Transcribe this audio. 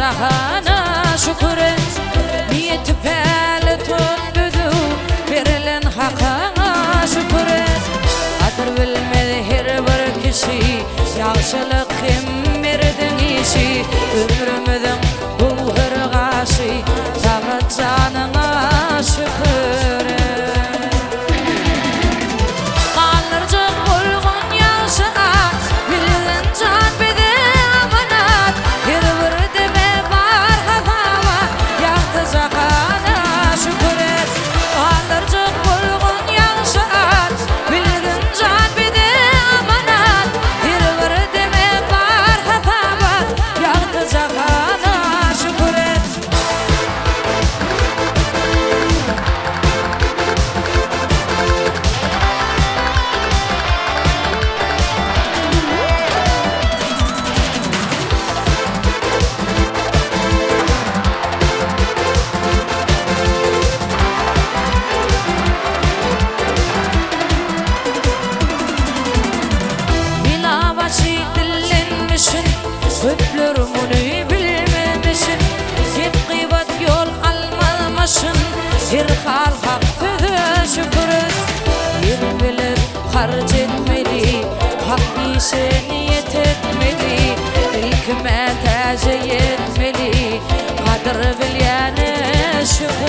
cahana şükür et. Niyeti peli tutdu verilen hakka şükür et. Kadir bilmedi her bir kişi yaxşılık kim verdin işi. Ömrümüzün bu hırgaşı sağa canına şükür et. Köpler bunu bilmemişsin. Hep gıybat yol almamışsın. Her hal hakkıda şükür et. Yer bilir harc etmeli, hak işe niyet etmeli. İlkime tercih etmeli, kadir bilyane şükür